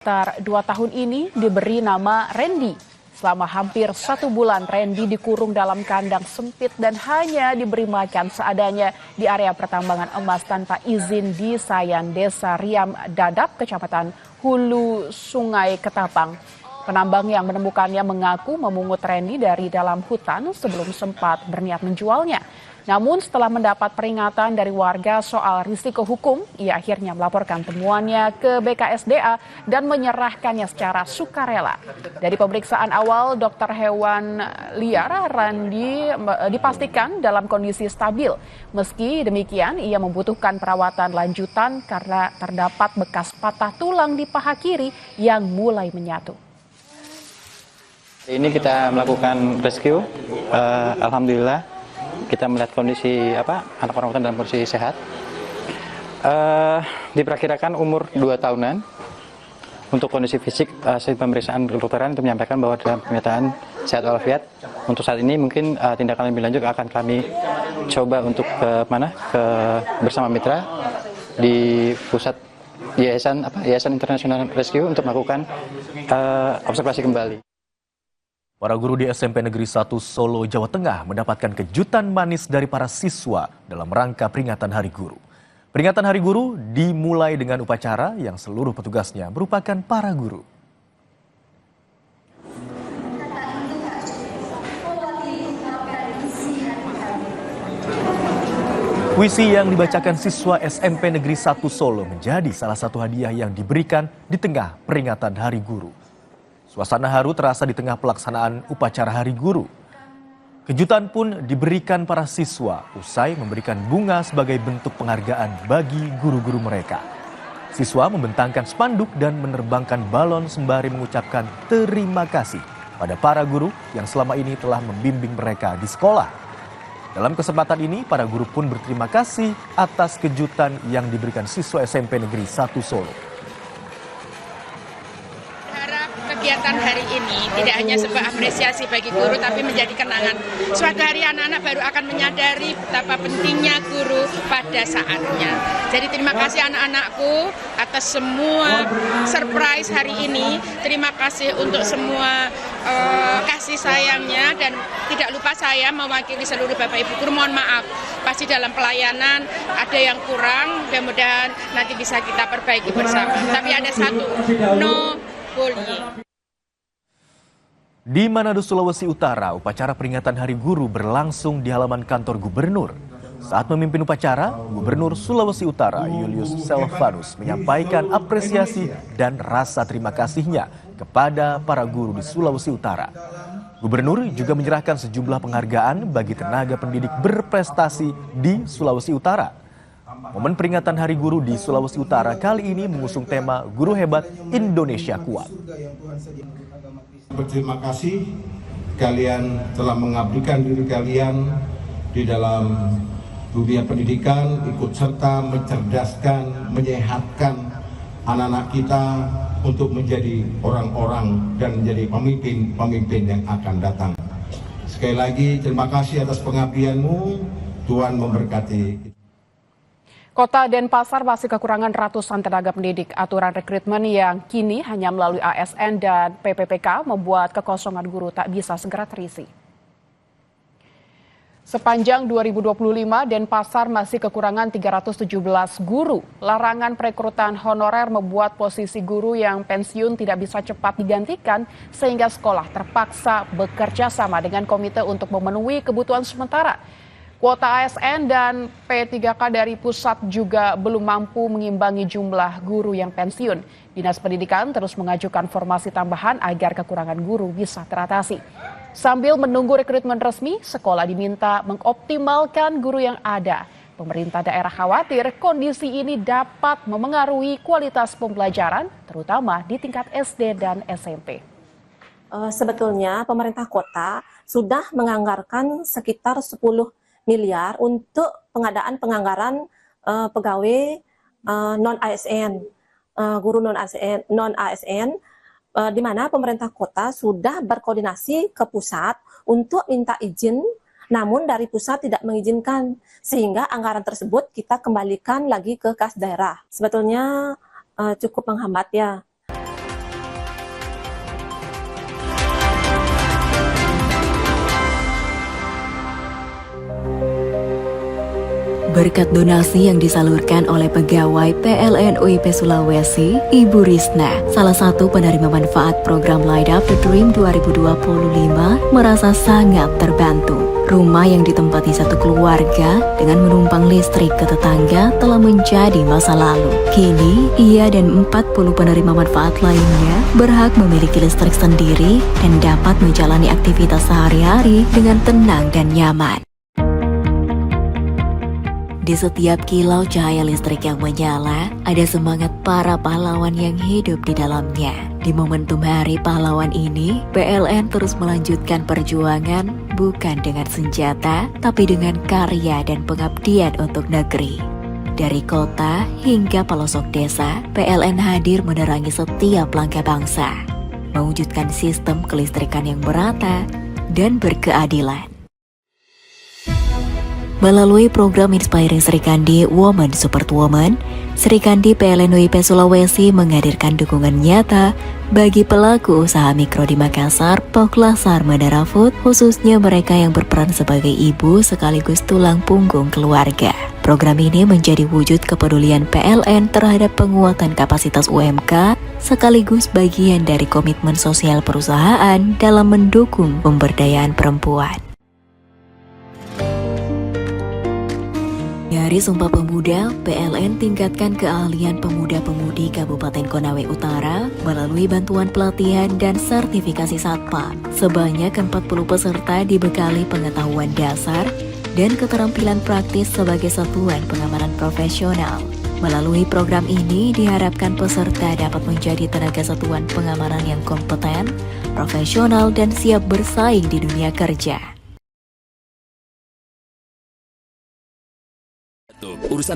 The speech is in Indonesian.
Sekitar 2 tahun ini diberi nama Randy. Selama hampir 1 bulan, Randy dikurung dalam kandang sempit dan hanya diberi makan seadanya di area pertambangan emas tanpa izin di Sayan, Desa Riam Dadap, Kecamatan Hulu Sungai Ketapang. Penambang yang menemukannya mengaku memungut Randy dari dalam hutan sebelum sempat berniat menjualnya. Namun setelah mendapat peringatan dari warga soal risiko hukum, ia akhirnya melaporkan temuannya ke BKSDA dan menyerahkannya secara sukarela. Dari pemeriksaan awal dokter hewan liar, Randy dipastikan dalam kondisi stabil. Meski demikian, ia membutuhkan perawatan lanjutan karena terdapat bekas patah tulang di paha kiri yang mulai menyatu. Ini kita melakukan rescue, alhamdulillah. Kita melihat kondisi anak orangutan dalam kondisi sehat. Diperkirakan umur 2 tahunan. Untuk kondisi fisik, hasil pemeriksaan kedokteran itu menyampaikan bahwa dalam pernyataan sehat walafiat. Untuk saat ini mungkin tindakan lebih lanjut akan kami coba untuk bersama mitra di pusat Yayasan International Rescue untuk melakukan observasi kembali. Para guru di SMP Negeri 1 Solo, Jawa Tengah mendapatkan kejutan manis dari para siswa dalam rangka peringatan Hari Guru. Peringatan Hari Guru dimulai dengan upacara yang seluruh petugasnya merupakan para guru. Puisi yang dibacakan siswa SMP Negeri 1 Solo menjadi salah satu hadiah yang diberikan di tengah peringatan Hari Guru. Suasana haru terasa di tengah pelaksanaan upacara Hari Guru. Kejutan pun diberikan para siswa usai memberikan bunga sebagai bentuk penghargaan bagi guru-guru mereka. Siswa membentangkan spanduk dan menerbangkan balon sembari mengucapkan terima kasih pada para guru yang selama ini telah membimbing mereka di sekolah. Dalam kesempatan ini, para guru pun berterima kasih atas kejutan yang diberikan siswa SMP Negeri 1 Solo. Kegiatan hari ini tidak hanya sebuah apresiasi bagi guru, tapi menjadi kenangan. Suatu hari anak-anak baru akan menyadari betapa pentingnya guru pada saatnya. Jadi terima kasih anak-anakku atas semua surprise hari ini. Terima kasih untuk semua kasih sayangnya, dan tidak lupa saya mewakili seluruh Bapak Ibu guru, mohon maaf. Pasti dalam pelayanan ada yang kurang, mudah-mudahan nanti bisa kita perbaiki bersama. Tapi ada satu, no bullying. Di Manado, Sulawesi Utara, upacara peringatan Hari Guru berlangsung di halaman kantor gubernur. Saat memimpin upacara, Gubernur Sulawesi Utara Julius Selvanus menyampaikan apresiasi dan rasa terima kasihnya kepada para guru di Sulawesi Utara. Gubernur juga menyerahkan sejumlah penghargaan bagi tenaga pendidik berprestasi di Sulawesi Utara. Momen peringatan Hari Guru di Sulawesi Utara kali ini mengusung tema Guru Hebat Indonesia Kuat. Berterima kasih kalian telah mengabdikan diri kalian di dalam dunia pendidikan, ikut serta mencerdaskan, menyehatkan anak-anak kita untuk menjadi orang-orang dan menjadi pemimpin-pemimpin yang akan datang. Sekali lagi terima kasih atas pengabdianmu, Tuhan memberkati. Kota Denpasar masih kekurangan ratusan tenaga pendidik. Aturan rekrutmen yang kini hanya melalui ASN dan PPPK membuat kekosongan guru tak bisa segera terisi. Sepanjang 2025, Denpasar masih kekurangan 317 guru. Larangan perekrutan honorer membuat posisi guru yang pensiun tidak bisa cepat digantikan, sehingga sekolah terpaksa bekerja sama dengan komite untuk memenuhi kebutuhan sementara. Kuota ASN dan P3K dari pusat juga belum mampu mengimbangi jumlah guru yang pensiun. Dinas Pendidikan terus mengajukan formasi tambahan agar kekurangan guru bisa teratasi. Sambil menunggu rekrutmen resmi, sekolah diminta mengoptimalkan guru yang ada. Pemerintah daerah khawatir kondisi ini dapat memengaruhi kualitas pembelajaran, terutama di tingkat SD dan SMP. Sebetulnya pemerintah kota sudah menganggarkan sekitar 10 miliar untuk pengadaan penganggaran pegawai non-ASN, guru non-ASN, di mana pemerintah kota sudah berkoordinasi ke pusat untuk minta izin, namun dari pusat tidak mengizinkan, sehingga anggaran tersebut kita kembalikan lagi ke kas daerah. Sebetulnya cukup menghambat ya. Berkat donasi yang disalurkan oleh pegawai PLN UIP Sulawesi, Ibu Risna, salah satu penerima manfaat program Light Up the Dream 2025, merasa sangat terbantu. Rumah yang ditempati satu keluarga dengan menumpang listrik ke tetangga telah menjadi masa lalu. Kini, ia dan 40 penerima manfaat lainnya berhak memiliki listrik sendiri dan dapat menjalani aktivitas sehari-hari dengan tenang dan nyaman. Di setiap kilau cahaya listrik yang menyala, ada semangat para pahlawan yang hidup di dalamnya. Di momentum Hari Pahlawan ini, PLN terus melanjutkan perjuangan bukan dengan senjata, tapi dengan karya dan pengabdian untuk negeri. Dari kota hingga pelosok desa, PLN hadir menerangi setiap langkah bangsa, mewujudkan sistem kelistrikan yang merata dan berkeadilan. Melalui program Inspiring Sri Kandi Women Support Women, Sri Kandi PLN UIP Sulawesi menghadirkan dukungan nyata bagi pelaku usaha mikro di Makassar, Poklasar, Mandara Food, khususnya mereka yang berperan sebagai ibu sekaligus tulang punggung keluarga. Program ini menjadi wujud kepedulian PLN terhadap penguatan kapasitas UMK, sekaligus bagian dari komitmen sosial perusahaan dalam mendukung pemberdayaan perempuan. Dari Sumpah Pemuda, PLN tingkatkan keahlian pemuda-pemudi Kabupaten Konawe Utara melalui bantuan pelatihan dan sertifikasi Satpam. Sebanyak 40 peserta dibekali pengetahuan dasar dan keterampilan praktis sebagai satuan pengamanan profesional. Melalui program ini diharapkan peserta dapat menjadi tenaga satuan pengamanan yang kompeten, profesional, dan siap bersaing di dunia kerja. Urusan